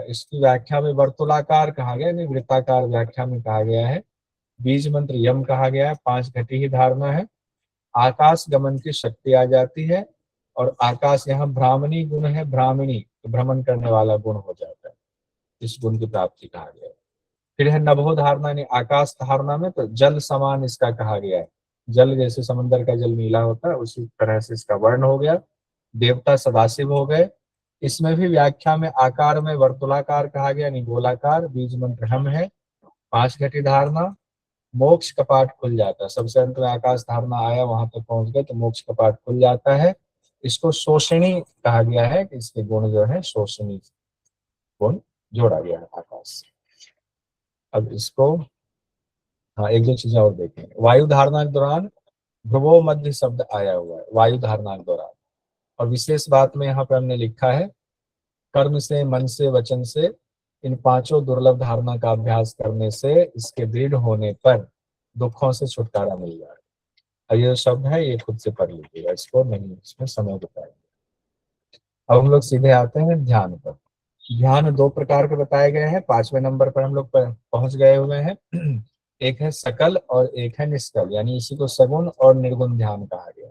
इसकी व्याख्या में वर्तुलाकार कहा गया, नहीं वृत्ताकार व्याख्या में कहा गया है। बीज मंत्र यम कहा गया है, 5 घटी ही धारणा है। आकाश गमन की शक्ति आ जाती है। और आकाश यहाँ ब्राह्मणी गुण है, ब्राह्मणी तो भ्रमण करने वाला गुण हो जाता है, इस गुण की प्राप्ति कहा गया है। फिर है नभो धारणा यानी आकाश धारणा में तो जल समान इसका कहा गया है, जल जैसे समंदर का जल नीला होता है उसी तरह से इसका वर्ण हो गया। देवता सदाशिव हो गए। इसमें भी व्याख्या में आकार में वर्तुलाकार कहा गया यानी गोलाकार, बीज मंत्र हम है। 5 घटी धारणा, मोक्ष कपाट खुल जाता है, सबसे अंत में आकाश धारणा आया वहां तक पहुंच गए तो मोक्ष कपाट खुल जाता है। इसको शोषणी कहा गया है कि इसके गुण जो है शोषणी गुण जोड़ा गया है आकाश से। अब इसको हाँ एक दो चीजें और देखेंगे। वायु धारणा के दौरान ध्रुवो मध्य शब्द आया हुआ है वायु धारणा के दौरान, और विशेष बात में यहाँ पे हमने लिखा है कर्म से, मन से, वचन से इन 5 दुर्लभ धारणा का अभ्यास करने से इसके दृढ़ होने पर दुखों से छुटकारा मिल जाए। और ये जो शब्द है ये खुद से पढ़ लीजिएगा, इसको नहीं इसमें समय बताएंगे। अब हम लोग सीधे आते हैं ध्यान पर। ध्यान 2 प्रकार के बताए गए हैं, 5वें नंबर पर हम लोग पहुंच गए हुए हैं। एक है सकल और एक है निष्कल, यानी इसी को सगुण और निर्गुण ध्यान कहा गया।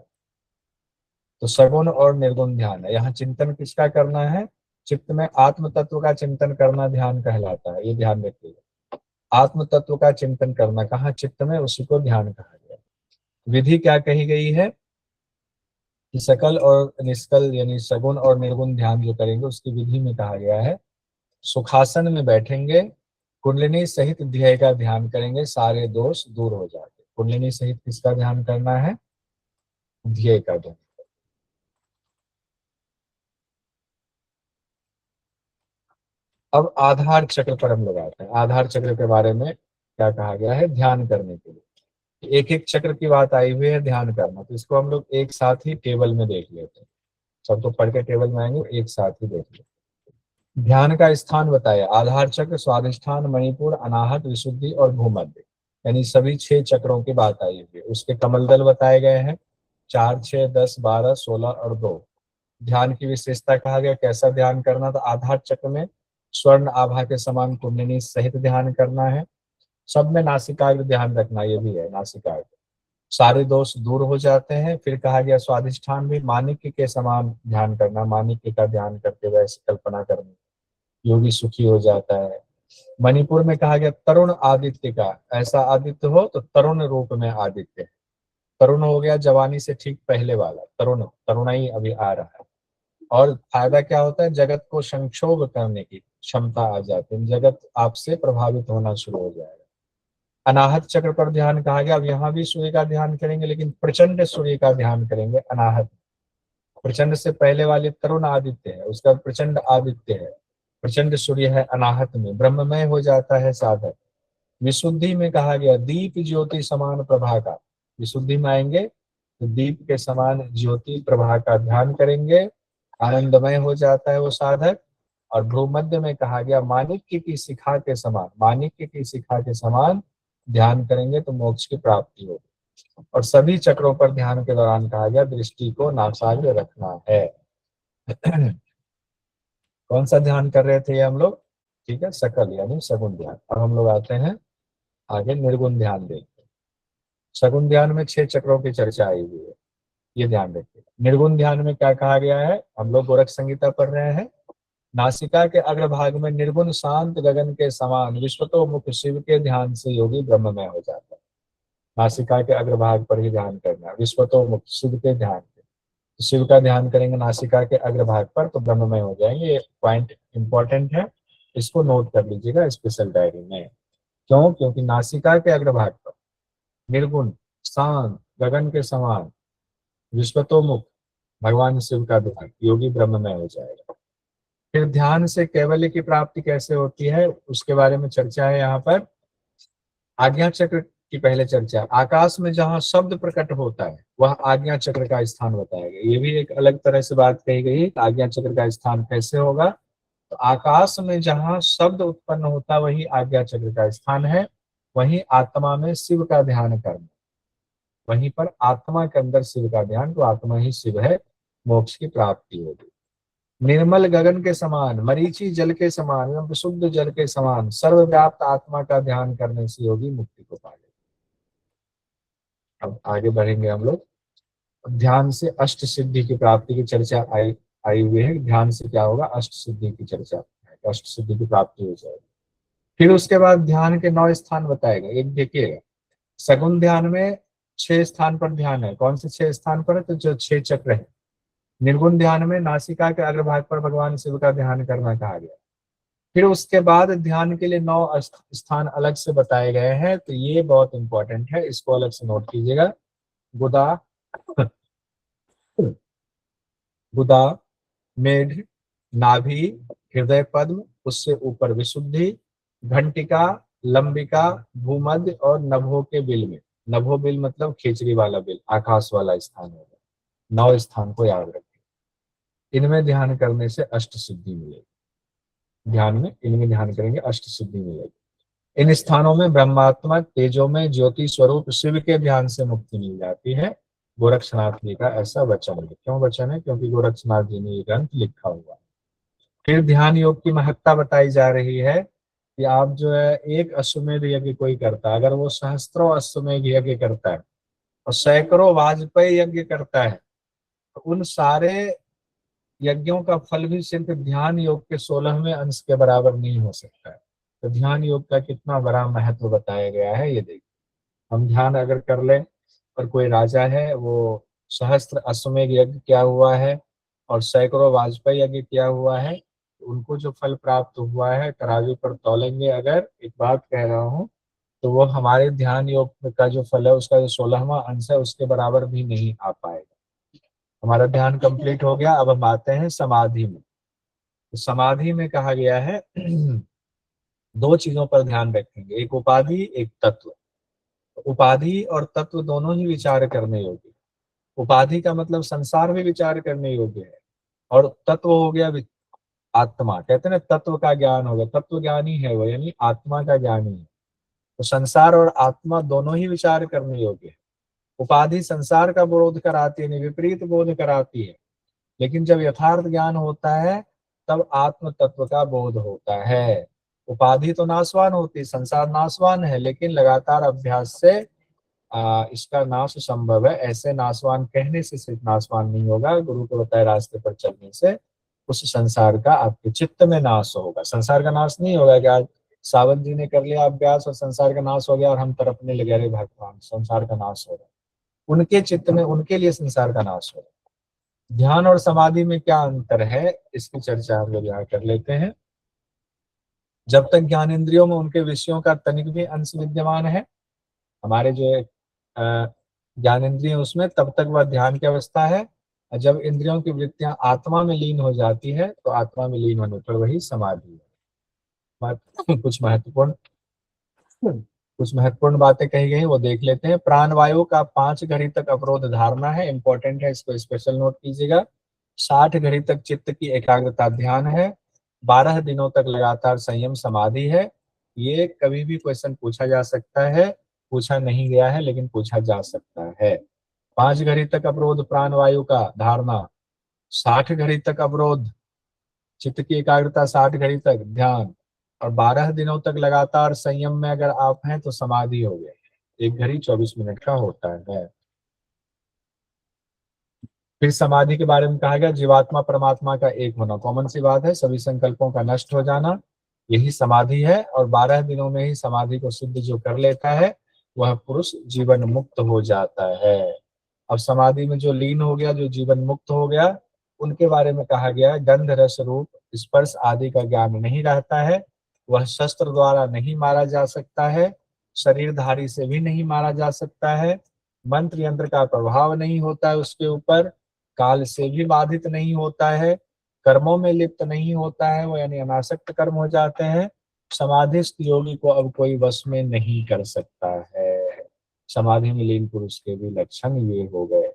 तो सगुण और निर्गुण ध्यान है। यहाँ चिंतन किसका करना है? चित्त में आत्म तत्व का चिंतन करना ध्यान कहलाता है, ये ध्यान रखिएगा। आत्म तत्व का चिंतन करना कहाँ? चित्त में, उसी को ध्यान कहा गया। विधि क्या कही गई है कि सकल और निष्कल यानी सगुण और निर्गुण ध्यान जो करेंगे उसकी विधि में कहा गया है सुखासन में बैठेंगे, कुंडलिनी सहित ध्येय का ध्यान करेंगे, सारे दोष दूर हो जाते। कुंडलिनी सहित किसका ध्यान करना है? ध्येय का ध्यान। अब आधार चक्र पर हम लोग आते हैं। आधार चक्र के बारे में क्या कहा गया है ध्यान करने के लिए? एक एक चक्र की बात आई हुई है ध्यान करना, तो इसको हम लोग एक साथ ही टेबल में देख लेते हैं। सब तो पढ़ के टेबल में आएंगे, एक साथ ही देख लेते हैं। ध्यान का स्थान बताया, आधार चक्र, स्वाधिष्ठान, मणिपुर, अनाहत, विशुद्धि और भूमध्य, यानी सभी 6 चक्रों की बात आई हुई है। उसके कमल दल बताए गए हैं 4, 6, 10, 12, 16 और 2। ध्यान की विशेषता कहा गया कैसा ध्यान करना, तो आधार चक्र में स्वर्ण आभा के समान कुंडलिनी सहित ध्यान करना है। सब में नासिकाग्र ध्यान रखना, ये भी है नासिकाग्र, सारे दोष दूर हो जाते हैं। फिर कहा गया स्वाधिष्ठान भी माणिक्य के समान ध्यान करना, माणिक्य का ध्यान करते हुए ऐसी कल्पना करनी, योगी सुखी हो जाता है। मणिपुर में कहा गया तरुण आदित्य का, ऐसा आदित्य हो तो तरुण रूप में आदित्य। तरुण हो गया जवानी से ठीक पहले वाला, तरुण तरुणाई अभी आ रहा है। और फायदा क्या होता है? जगत को संक्षोभ करने की क्षमता आ जाती है, जगत आपसे प्रभावित होना शुरू हो जाएगा। अनाहत चक्र पर ध्यान कहा गया। अब यहाँ भी सूर्य का ध्यान करेंगे, लेकिन प्रचंड सूर्य का ध्यान करेंगे अनाहत। प्रचंड से पहले वाले तरुण आदित्य है, उसका प्रचंड आदित्य है, प्रचंड सूर्य है अनाहत में, ब्रह्ममय हो जाता है साधक। विशुद्धि में कहा गया दीप ज्योति समान प्रभा का, विशुद्धि में आएंगे तो दीप के समान ज्योति प्रभा का ध्यान करेंगे, आनंदमय हो जाता है वो साधक। और भ्रूमध्य में कहा गया माणिक्य की शिखा के समान, माणिक्य की शिखा के समान ध्यान करेंगे तो मोक्ष की प्राप्ति होगी। और सभी चक्रों पर ध्यान के दौरान कहा गया दृष्टि को नासाग्र रखना है। कौन सा ध्यान कर रहे थे ये हम लोग? ठीक है, सकल यानी सगुण ध्यान। अब हम लोग आते हैं आगे निर्गुण ध्यान देखते हैं। सगुण ध्यान में 6 चक्रों की चर्चा आई हुई है, ये ध्यान रखिए। निर्गुण ध्यान में क्या कहा गया है? हम लोग गोरख संहिता पढ़ रहे हैं। नासिका के अग्रभाग में निर्गुण शांत गगन के समान विश्वतोमुख शिव के ध्यान से योगी ब्रह्ममय हो जाता है। नासिका के अग्रभाग पर ही ध्यान करना, विश्वतोमुख शिव के ध्यान पे, तो शिव का ध्यान करेंगे नासिका के अग्रभाग पर तो ब्रह्ममय हो जाएंगे। ये पॉइंट इंपॉर्टेंट है, इसको नोट कर लीजिएगा स्पेशल डायरी में। क्यों? क्योंकि नासिका के अग्रभाग पर निर्गुण शांत गगन के समान विश्वतोमुख भगवान शिव का ध्यान, योगी ब्रह्ममय हो जाएगा। फिर ध्यान से कैवल्य की प्राप्ति कैसे होती है उसके बारे में चर्चा है यहाँ पर। आज्ञा चक्र की पहले चर्चा, आकाश में जहाँ शब्द प्रकट होता है वह आज्ञा चक्र का स्थान बताया गया। ये भी एक अलग तरह से बात कही गई, आज्ञा चक्र का स्थान कैसे होगा? तो आकाश में जहाँ शब्द उत्पन्न होता वही आज्ञा चक्र का स्थान है। वहीं आत्मा में शिव का ध्यान करना, वहीं पर आत्मा के अंदर शिव का ध्यान, तो आत्मा ही शिव है, मोक्ष की प्राप्ति होगी। निर्मल गगन के समान, मरीची जल के समान एवं विशुद्ध जल के समान सर्वव्याप्त आत्मा का ध्यान करने से योगी मुक्ति को पा लेगा। अब आगे बढ़ेंगे हम लोग। ध्यान से अष्ट सिद्धि की प्राप्ति की चर्चा आई हुई है। ध्यान से क्या होगा, अष्ट सिद्धि की चर्चा, अष्ट सिद्धि की प्राप्ति हो जाएगी। फिर उसके बाद ध्यान के 9 स्थान बताएगा। एक देखिएगा, सगुण ध्यान में 6 स्थान पर ध्यान है। कौन से 6 स्थान पर है, तो जो 6 चक्र है। निर्गुण ध्यान में नासिका के अग्रभाग पर भगवान शिव का ध्यान करना कहा गया। फिर उसके बाद ध्यान के लिए 9 स्थान अलग से बताए गए हैं, तो ये बहुत इंपॉर्टेंट है, इसको अलग से नोट कीजिएगा। गुदा, गुदा, मेढ, नाभि, हृदय पद्म, उससे ऊपर विशुद्धि, घंटिका, लंबिका, भूमध्य और नभो के बिल में। नभो बिल मतलब खिचड़ी वाला बिल, आकाश वाला स्थान होगा। 9 स्थान को याद रखें। इनमें ध्यान करने से अष्ट सिद्धि मिलेगी। ध्यान में इनमें ध्यान करेंगे, अष्ट सिद्धि मिलेगी। इन स्थानों में ब्रह्मात्मक तेजो में ज्योति स्वरूप शिव के ध्यान से मुक्ति मिल जाती है। गोरक्षनाथ जी का ऐसा वचन है। क्यों वचन है, क्योंकि गोरक्षनाथ जी ने ये ग्रंथ लिखा हुआ है। फिर ध्यान योग की महत्ता बताई जा रही है कि आप जो है एक अश्वमेध यज्ञ कोई करता है, अगर वो सहस्त्रों अश्वमेध यज्ञ करता है और सैकड़ों वाजपेयी यज्ञ करता है, तो उन सारे यज्ञों का फल भी सिर्फ ध्यान योग के 16वें अंश के बराबर नहीं हो सकता है। तो ध्यान योग का कितना बड़ा महत्व बताया गया है, ये देखिए। हम ध्यान अगर कर लें, और कोई राजा है, वो सहस्त्र अश्वमेध यज्ञ किया हुआ है और सैकड़ों वाजपेयी यज्ञ किया हुआ है, तो उनको जो फल प्राप्त हुआ है, तराजू पर तौलेंगे अगर, एक बात कह रहा हूँ, तो वो हमारे ध्यान योग का जो फल है, उसका जो 16वां अंश है, उसके बराबर भी नहीं आ पाएगा। हमारा ध्यान कंप्लीट हो गया। अब हम आते हैं समाधि में। तो समाधि में कहा गया है 2 चीजों पर ध्यान रखेंगे, एक उपाधि, एक तत्व। उपाधि और तत्व दोनों ही विचार करने योग्य। उपाधि का मतलब संसार भी विचार करने योग्य है, और तत्व हो गया आत्मा। कहते हैं ना, तत्व का ज्ञान होगा, तत्व ज्ञानी है वो, यानी आत्मा का ज्ञानी है। तो संसार और आत्मा दोनों ही विचार करने योग्य है। उपाधि संसार का बोध कराती है, विपरीत बोध कराती है, लेकिन जब यथार्थ ज्ञान होता है तब आत्म तत्व का बोध होता है। उपाधि तो नाशवान होती है, संसार नाशवान है, लेकिन लगातार अभ्यास से इसका नाश संभव है। ऐसे नाशवान कहने से सिर्फ नाशवान नहीं होगा, गुरु को बताए रास्ते पर चलने से उस संसार का आपके चित्त में नाश होगा। संसार का नाश नहीं होगा कि आज सावंत जी ने कर लिया अभ्यास और संसार का नाश हो गया और हम तरफने लगे, अरे भगवान संसार का नाश हो रहा है। उनके चित्त में, उनके लिए संसार का नाश हो रहा है। ध्यान और समाधि में क्या अंतर है, इसकी चर्चा हम लोग यहाँ कर लेते हैं। जब तक ज्ञानेंद्रियों में उनके विषयों का तनिक भी अंश विद्यमान है, हमारे जो ज्ञानेंद्रिय उसमें, तब तक वह ध्यान की अवस्था है। और जब इंद्रियों की वृत्तियां आत्मा में लीन हो जाती है, तो आत्मा में लीन होने पर वही समाधि है। कुछ महत्वपूर्ण बातें कही गई, वो देख लेते हैं। प्राणवायु का 5 घड़ी तक अवरोध धारणा है, इंपॉर्टेंट है, इसको स्पेशल नोट कीजिएगा। 60 घड़ी तक चित्त की एकाग्रता ध्यान है। 12 दिनों तक लगातार संयम समाधि है। ये कभी भी क्वेश्चन पूछा जा सकता है, पूछा नहीं गया है लेकिन पूछा जा सकता है। 5 घड़ी तक अवरोध प्राणवायु का धारणा, 60 घड़ी तक अवरोध चित्त की एकाग्रता, 60 घड़ी तक ध्यान, और 12 दिनों तक लगातार संयम में अगर आप हैं तो समाधि हो गया। 1 घड़ी 24 मिनट का होता है। फिर समाधि के बारे में कहा गया, जीवात्मा परमात्मा का एक होना, कॉमन सी बात है, सभी संकल्पों का नष्ट हो जाना, यही समाधि है। और 12 दिनों में ही समाधि को सिद्ध जो कर लेता है, वह पुरुष जीवन मुक्त हो जाता है। अब समाधि में जो लीन हो गया, जो जीवन मुक्त हो गया, उनके बारे में कहा गया है, गंध रस रूप स्पर्श आदि का ज्ञान नहीं रहता है, वह शस्त्र द्वारा नहीं मारा जा सकता है, शरीरधारी से भी नहीं मारा जा सकता है, मंत्र यंत्र का प्रभाव नहीं होता है उसके ऊपर, काल से भी बाधित नहीं होता है, कर्मों में लिप्त नहीं होता है, वो यानी अनासक्त कर्म हो जाते हैं। समाधिस्थ योगी को अब कोई वश में नहीं कर सकता है। समाधि में लीन पुरुष के भी लक्षण ये हो गए।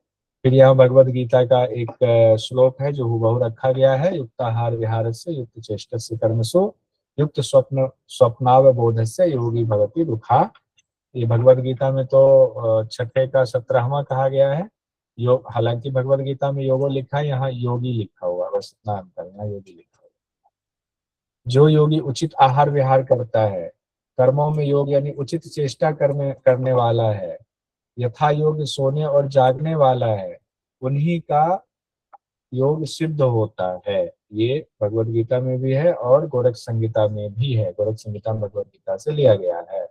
फिर यह भगवद गीता का एक श्लोक है जो हुबहू रखा गया है, युक्ताहार विहार से युक्त चेष्ट से कर्मसु युक्त स्वप्नावबोध से योगी भगवती दुखा। ये भगवद गीता में तो छठे का 17वां कहा गया है योग। हालांकि भगवद गीता में योगो लिखा है, यहाँ योगी लिखा हुआ, बस इतना अंतर, यहाँ योगी लिखा हुआ। जो योगी उचित आहार विहार करता है, कर्मों में योग यानी उचित चेष्टा करने वाला है, यथा योग सोने और जागने वाला है, उन्हीं का योग सिद्ध होता है। ये भगवत गीता में भी है और गोरख संहिता में भी है। गोरख संहिता भगवत गीता से लिया गया है।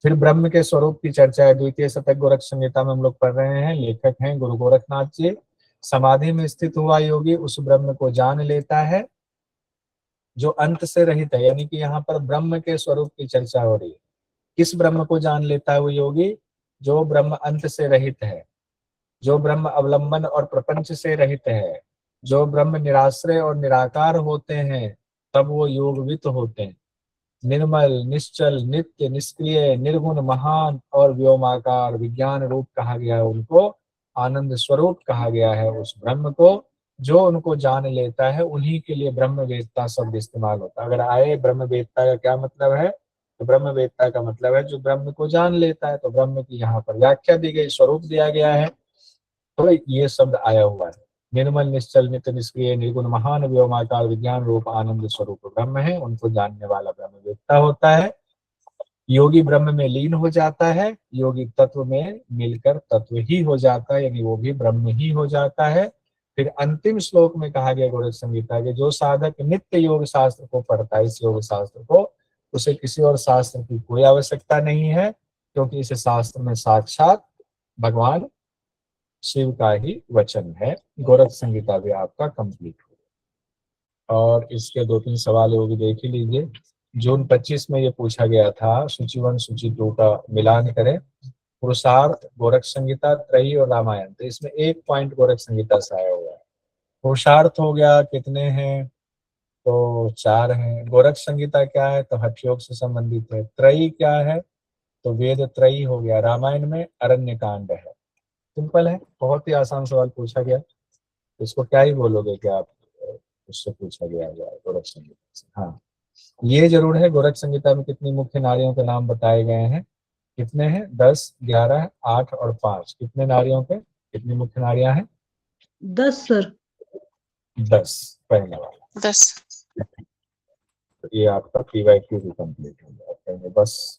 फिर ब्रह्म के स्वरूप की चर्चा है। द्वितीय शतक गोरख संहिता में हम लोग पढ़ रहे हैं। लेखक हैं गुरु गोरखनाथ जी। समाधि में स्थित हुआ योगी उस ब्रह्म को जान लेता है जो अंत से रहित है। यानी कि यहाँ पर ब्रह्म के स्वरूप की चर्चा हो रही है। किस ब्रह्म को जान लेता है वो योगी? जो ब्रह्म अंत से रहित है, जो ब्रह्म अवलंबन और प्रपंच से रहित है, जो ब्रह्म निराश्रय और निराकार होते हैं, तब वो योगवित होते हैं। निर्मल, निश्चल, नित्य, निष्क्रिय, निर्गुण, महान और व्योमाकार विज्ञान रूप कहा गया है उनको। आनंद स्वरूप कहा गया है उस ब्रह्म को। जो उनको जान लेता है उन्हीं के लिए ब्रह्मवेत्ता शब्द इस्तेमाल होता है। अगर आए ब्रह्मवेत्ता का क्या मतलब है, तो ब्रह्मवेत्ता का मतलब है जो ब्रह्म को जान लेता है। तो ब्रह्म की यहाँ पर व्याख्या दी गई, स्वरूप दिया गया है, तो ये शब्द आया हुआ है। निर्मल, निश्चल, नित्य, निष्क्रिय, निर्गुण, महान व्योमाकार विज्ञान रूप आनंद स्वरूप ब्रह्म है। उनको जानने वाला ब्रह्मवेत्ता होता है। योगी ब्रह्म में लीन हो जाता है। योगी तत्व में मिलकर तत्व ही हो जाता है, यानी वो भी ब्रह्म ही हो जाता है। फिर अंतिम श्लोक में कहा गया गोरख संहिता के, जो साधक नित्य योग शास्त्र को पढ़ता है, इस योग शास्त्र को, उसे किसी और शास्त्र की कोई आवश्यकता नहीं है, क्योंकि इस शास्त्र में साक्षात भगवान शिव का ही वचन है। गोरख संहिता भी आपका कंप्लीट हो। और इसके 2-3 सवाल वो भी देख ही लीजिए। जून 25 में ये पूछा गया था, सूची 1 सूची 2 का मिलान करें। पुरुषार्थ, गोरख संहिता, त्रयी और रामायण। तो इसमें एक पॉइंट गोरख संहिता से आया हुआ है। पुरुषार्थ हो गया, कितने हैं? तो 4 हैं। गोरख संहिता क्या है? तो हठ योग से संबंधित है। त्रयी क्या है? तो वेद त्रयी हो गया। रामायण में अरण्य कांड है। सिंपल है, बहुत ही आसान सवाल पूछा गया। इसको क्या ही बोलोगे कि आप उससे पूछा गया है गोरख संहिता से। हाँ, ये जरूर है, गोरख संहिता में कितनी मुख्य नारियों के नाम बताए गए हैं? कितने हैं? 10, 11, 8 और 5। कितने नारियों के, कितनी मुख्य नारियां हैं? 10 सर। 10 पहले वाला। 10। तो ये आपका PYQ भी कंप्लीट हो गया। बस